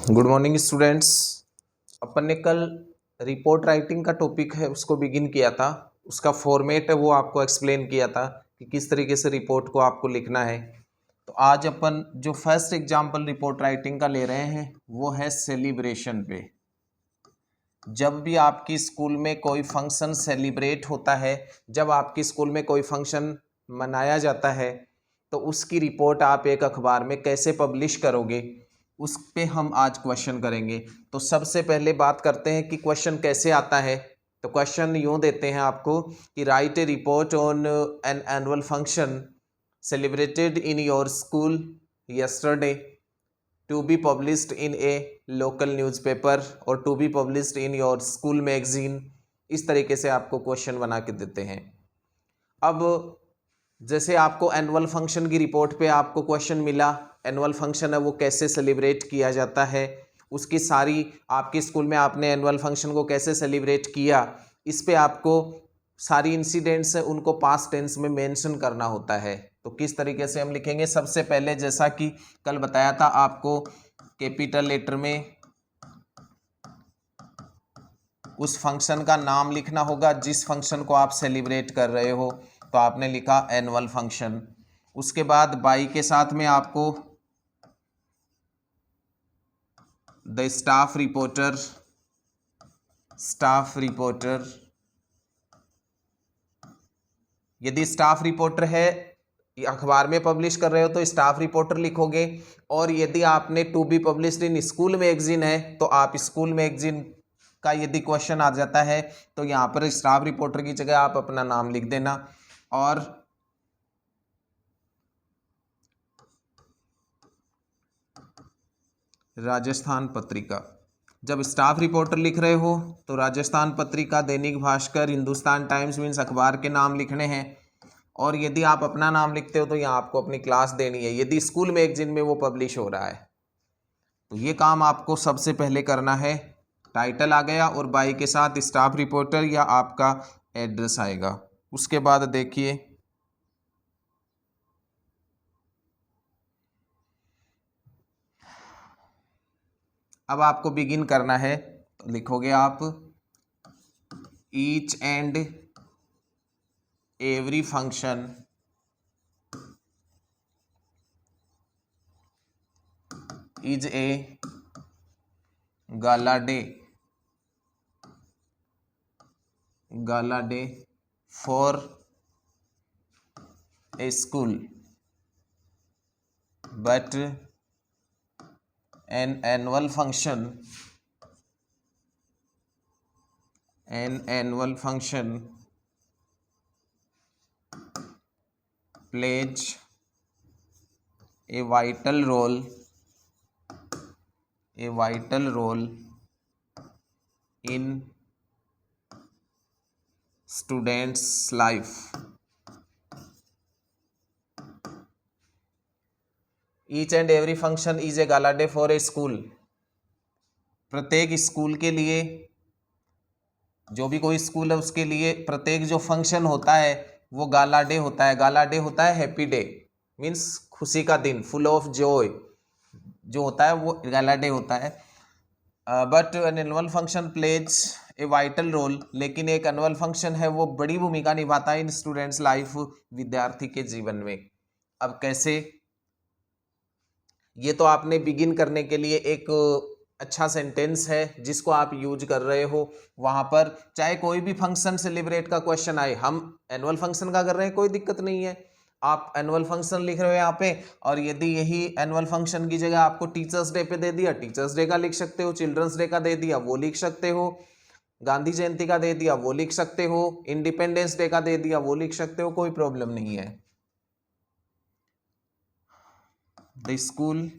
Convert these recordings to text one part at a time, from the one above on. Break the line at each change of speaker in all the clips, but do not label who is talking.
Good morning students. अपन ने कल report writing का टॉपिक है उसको बिगिन किया था। उसका फॉर्मेट है वो आपको एक्सप्लेन किया था कि किस तरीके से रिपोर्ट को आपको लिखना है। तो आज अपन जो फर्स्ट एग्जांपल रिपोर्ट राइटिंग का ले रहे हैं वो है सेलिब्रेशन पे। जब भी आपकी स्कूल में कोई फंक्शन सेलिब्रेट होता है, जब आपकी स्कूल में कोई फंक्शन मनाया जाता है, तो उसकी रिपोर्ट आप एक अखबार में कैसे पब्लिश करोगे, उस पे हम आज क्वेश्चन करेंगे। तो सबसे पहले बात करते हैं कि क्वेश्चन कैसे आता है। तो क्वेश्चन यूँ देते हैं आपको कि right A report on an annual function celebrated in your school yesterday to be published in a local newspaper और to be published in your school magazine। इस तरीके से आपको क्वेश्चन बना के देते हैं। अब जैसे आपको एनुअल फंक्शन की रिपोर्ट पे आपको क्वेश्चन मिला, एनुअल फंक्शन है वो कैसे सेलिब्रेट किया जाता है, उसकी सारी आपके स्कूल में आपने एनुअल फंक्शन को कैसे सेलिब्रेट किया, इस पे आपको सारी इंसिडेंट्स है उनको पास्ट टेंस में मेंशन करना होता है। तो किस तरीके से हम लिखेंगे, सबसे पहले जैसा कि कल बताया था आपको कैपिटल लेटर में उस फंक्शन का नाम लिखना होगा जिस फंक्शन को आप सेलिब्रेट कर रहे हो। तो आपने लिखा एनुअल फंक्शन। उसके बाद बाई के साथ में आपको द स्टाफ रिपोर्टर यदि स्टाफ रिपोर्टर है अखबार में पब्लिश कर रहे हो तो स्टाफ रिपोर्टर लिखोगे, और यदि आपने to be published in school magazine है तो आप स्कूल मैगजीन का यदि क्वेश्चन आ जाता है तो यहाँ पर स्टाफ रिपोर्टर की जगह आप अपना नाम लिख देना। और राजस्थान पत्रिका, जब स्टाफ रिपोर्टर लिख रहे हो तो राजस्थान पत्रिका, दैनिक भास्कर, हिंदुस्तान टाइम्स मीन्स अखबार के नाम लिखने हैं। और यदि आप अपना नाम लिखते हो तो यहाँ आपको अपनी क्लास देनी है यदि स्कूल मैगजीन में वो पब्लिश हो रहा है। तो ये काम आपको सबसे पहले करना है। टाइटल आ गया और बाई के साथ स्टाफ रिपोर्टर या आपका एड्रेस आएगा। उसके बाद देखिए अब आपको बिगिन करना है। तो लिखोगे आप each and every function is a gala day for a school but an annual function plays a vital role in students life। Each and every function is a gala day for a school. प्रत्येक school के लिए, जो भी कोई school है उसके लिए प्रत्येक जो फंक्शन होता है वो गाला डे होता है। गाला डे होता है हैप्पी डे, मीन्स खुशी का दिन, फुल ऑफ जॉय जो होता है वो गाला डे होता है। But an annual function plays a vital role, लेकिन एक एनुअल फंक्शन है वो बड़ी भूमिका निभाता है इन स्टूडेंट्स लाइफ, विद्यार्थी के जीवन में। अब कैसे, ये तो आपने बिगिन करने के लिए एक अच्छा सेंटेंस है जिसको आप यूज कर रहे हो। वहां पर चाहे कोई भी फंक्शन सेलिब्रेट का क्वेश्चन आए, हम एनुअल फंक्शन का कर रहे हैं कोई दिक्कत नहीं है, आप एनुअल फंक्शन लिख रहे हो यहाँ पे। और यदि यही एनुअल फंक्शन की जगह आपको टीचर्स डे पे दे दिया, टीचर्स डे का लिख सकते हो, चिल्ड्रंस डे का दे दिया वो लिख सकते हो, गांधी जयंती का दे दिया वो लिख सकते हो, इंडिपेंडेंस डे का दे दिया वो लिख सकते हो, कोई प्रॉब्लम नहीं है। The school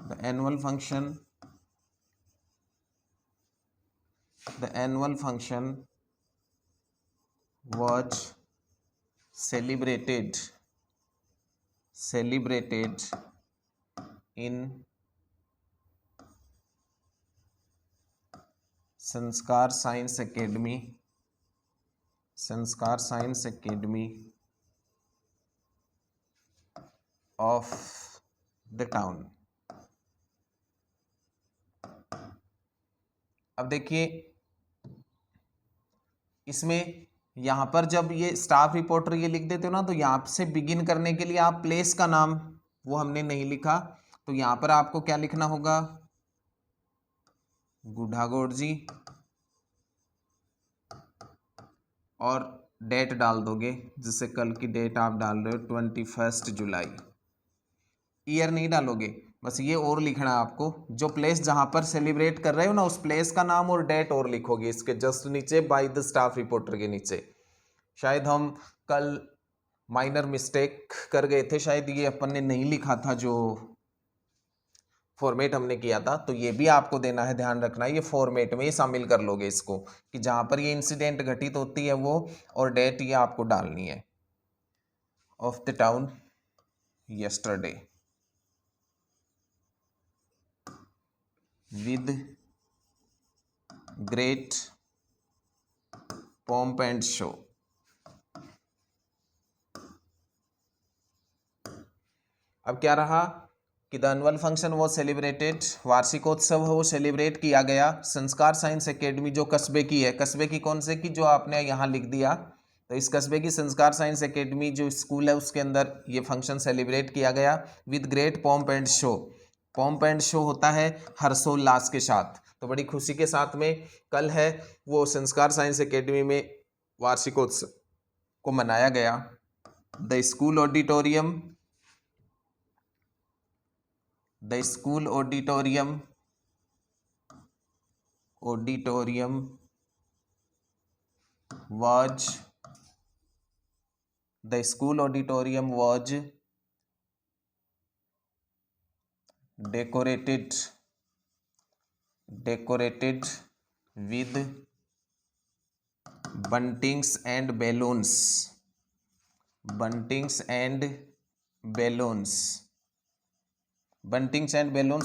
the annual function was celebrated in संस्कार साइंस एकेडमी संस्कार science academy of the town. अब देखिए इसमें यहाँ पर जब ये स्टाफ रिपोर्टर ये लिख देते हो ना, तो यहाँ से बिगिन करने के लिए आप प्लेस का नाम वो हमने नहीं लिखा, तो यहाँ पर आपको क्या लिखना होगा, गुढ़ागोड़ जी, और डेट डाल दोगे, जिससे कल की डेट आप डाल रहे हो 21 जुलाई। ईयर नहीं डालोगे, बस ये और लिखना है आपको, जो प्लेस जहां पर सेलिब्रेट कर रहे हो ना उस प्लेस का नाम और डेट और लिखोगे इसके जस्ट नीचे बाय द स्टाफ रिपोर्टर के नीचे। शायद हम कल माइनर मिस्टेक कर गए थे, शायद ये अपन ने नहीं लिखा था जो फॉर्मेट हमने किया था, तो ये भी आपको देना है, ध्यान रखना है, ये फॉर्मेट में ही शामिल कर लोगे इसको, कि जहां पर ये इंसिडेंट घटित होती है वो और डेट ये आपको डालनी है। Of the town yesterday with great pomp and show। अब क्या रहा कि द एनुअल फंक्शन वो सेलिब्रेटेड, वार्षिकोत्सव वो सेलिब्रेट किया गया संस्कार साइंस एकेडमी, जो कस्बे की है, कस्बे की कौन से की, जो आपने यहाँ लिख दिया, तो इस कस्बे की संस्कार साइंस एकेडमी जो स्कूल है उसके अंदर ये फंक्शन सेलिब्रेट किया गया with great pomp and show. Pomp and show होता है हर्षोल्लास के साथ, तो बड़ी खुशी के साथ में कल है वो संस्कार साइंस एकेडमी में वार्षिकोत्सव को मनाया गया। The school auditorium, the school auditorium was, the school auditorium was decorated with buntings and balloons, buntings and balloons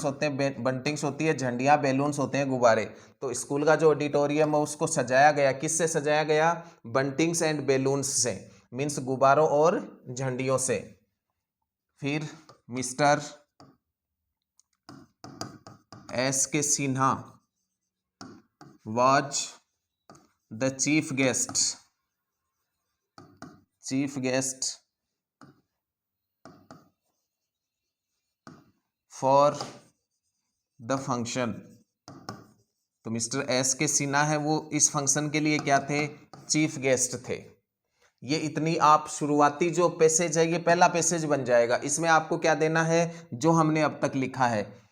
होते हैं, बंटिंग्स होती है झंडियाँ, बैलून्स होते हैं गुब्बारे। तो स्कूल का जो ऑडिटोरियम है उसको सजाया गया, किससे सजाया गया, बंटिंग्स एंड बैलून्स से, मीन्स गुब्बारों और झंडियों से। फिर मिस्टर एस के Sinha was the chief guest for the function. तो मिस्टर एस के सिन्हा है वो इस फंक्शन के लिए क्या थे, चीफ गेस्ट थे। ये इतनी आप शुरुआती जो पैसेज है ये पहला पैसेज बन जाएगा। इसमें आपको क्या देना है, जो हमने अब तक लिखा है,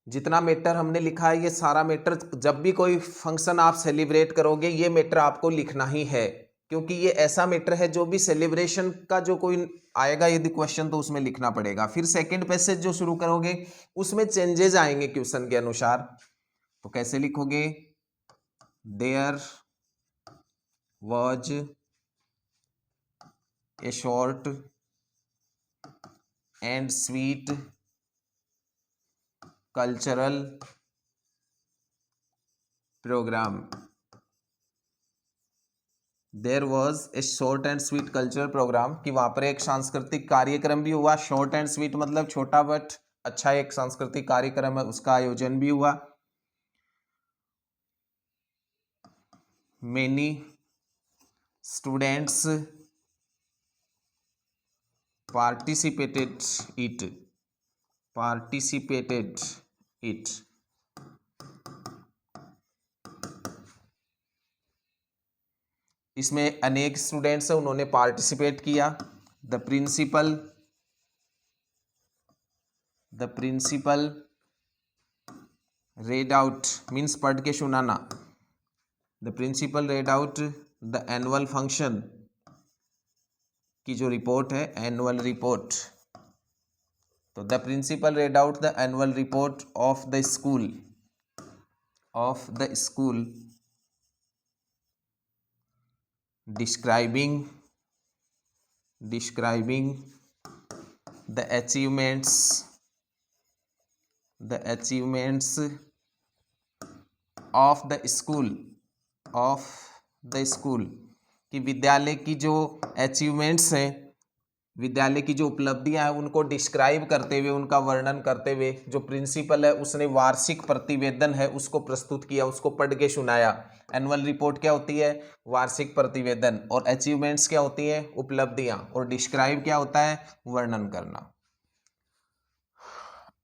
जितना मैटर हमने लिखा है ये सारा मैटर, जब भी कोई फंक्शन आप सेलिब्रेट करोगे ये मैटर आपको लिखना ही है, क्योंकि ये ऐसा मैटर है जो भी सेलिब्रेशन का जो कोई आएगा यदि क्वेश्चन तो उसमें लिखना पड़ेगा। फिर सेकंड पैसेज जो शुरू करोगे उसमें चेंजेस आएंगे क्वेश्चन के अनुसार, तो कैसे लिखोगे, there was a short and sweet cultural programme, there was a short and sweet cultural programme, कि वहां पर एक सांस्कृतिक कार्यक्रम भी हुआ। शॉर्ट एंड स्वीट मतलब छोटा बट अच्छा एक सांस्कृतिक कार्यक्रम है, उसका आयोजन भी हुआ। Many students participated it। इसमें अनेक स्टूडेंट्स हैं उन्होंने पार्टिसिपेट किया। द प्रिंसिपल read out मीन्स पढ़ के सुनाना, the principal read out the annual फंक्शन की जो रिपोर्ट है, एनुअल रिपोर्ट, तो the principal read out the annual report of the school describing the achievements of the school कि विद्यालय की जो अचीवमेंट्स हैं, विद्यालय की जो उपलब्धियां हैं, उनको डिस्क्राइब करते हुए, उनका वर्णन करते हुए जो प्रिंसिपल है उसने वार्षिक प्रतिवेदन है उसको प्रस्तुत किया, उसको पढ़ के सुनाया। एनुअल रिपोर्ट क्या होती है? वार्षिक प्रतिवेदन। और अचीवमेंट्स क्या होती है? उपलब्धियां। और डिस्क्राइब क्या होता है? वर्णन करना।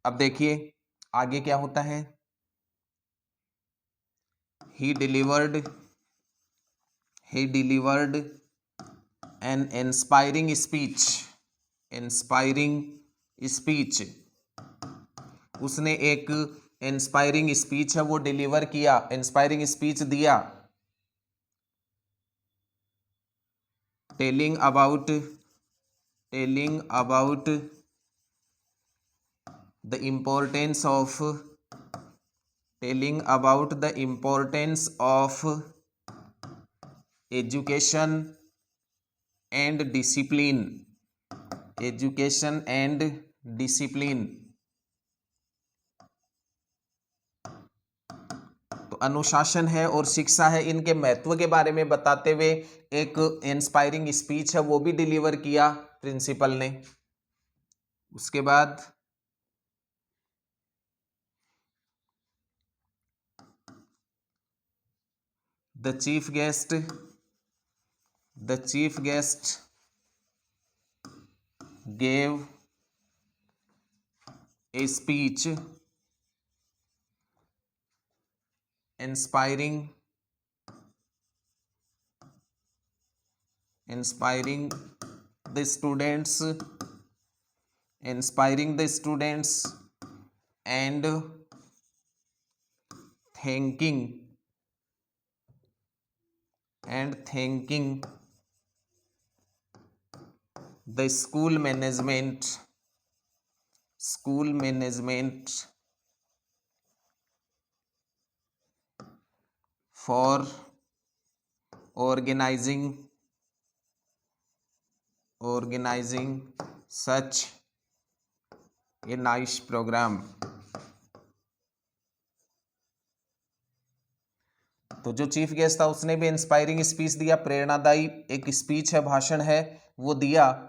अब देखिए आगे क्या होता है। he delivered an inspiring speech। उसने एक इंस्पायरिंग स्पीच है वो डिलीवर किया, इंस्पायरिंग स्पीच दिया। Telling about the importance of education and discipline। तो अनुशासन है और शिक्षा है, इनके महत्व के बारे में बताते हुए एक इंस्पायरिंग स्पीच है वो भी डिलीवर किया प्रिंसिपल ने। उसके बाद the chief guest gave a speech inspiring the students and thanking the school management for organizing such a nice program। तो जो चीफ गेस्ट था उसने भी इंस्पायरिंग स्पीच दिया, प्रेरणादायी एक स्पीच है, भाषण है वो दिया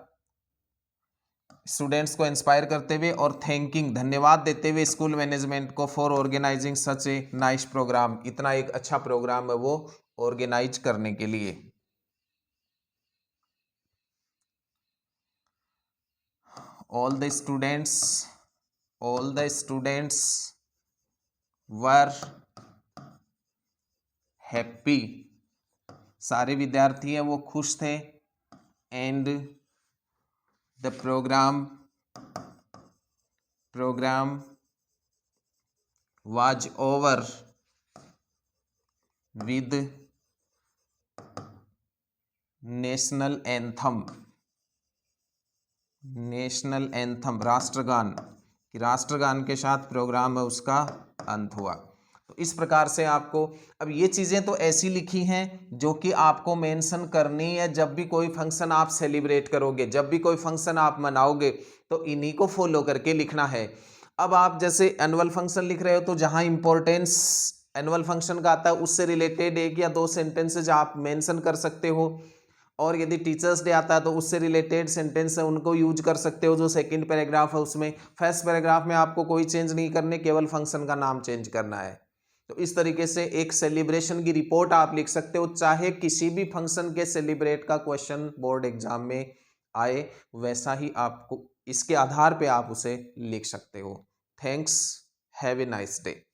स्टूडेंट्स को इंस्पायर करते हुए, और थैंकिंग धन्यवाद देते हुए स्कूल मैनेजमेंट को for organising such a nice programme, इतना एक अच्छा प्रोग्राम है वो ऑर्गेनाइज करने के लिए। all the students were happy। सारे विद्यार्थी हैं वो खुश थे। and the program was over with national anthem राष्ट्रगान, कि राष्ट्रगान के साथ प्रोग्राम है उसका अंत हुआ। तो इस प्रकार से आपको अब ये चीज़ें तो ऐसी लिखी हैं जो कि आपको मेंशन करनी है जब भी कोई फंक्शन आप सेलिब्रेट करोगे, जब भी कोई फंक्शन आप मनाओगे तो इन्हीं को फॉलो करके लिखना है। अब आप जैसे एनुअल फंक्शन लिख रहे हो तो जहाँ इंपॉर्टेंस एनुअल फंक्शन का आता है उससे रिलेटेड 1 या 2 सेंटेंसेज आप मेंशन कर सकते हो, और यदि टीचर्स डे आता है तो उससे रिलेटेड सेंटेंस है उनको यूज कर सकते हो जो सेकंड पैराग्राफ है उसमें। फर्स्ट पैराग्राफ में आपको कोई चेंज नहीं करने, केवल फंक्शन का नाम चेंज करना है। तो इस तरीके से एक सेलिब्रेशन की रिपोर्ट आप लिख सकते हो, चाहे किसी भी फंक्शन के सेलिब्रेट का क्वेश्चन बोर्ड एग्जाम में आए वैसा ही आपको इसके आधार पे आप उसे लिख सकते हो। Thanks, have a nice day.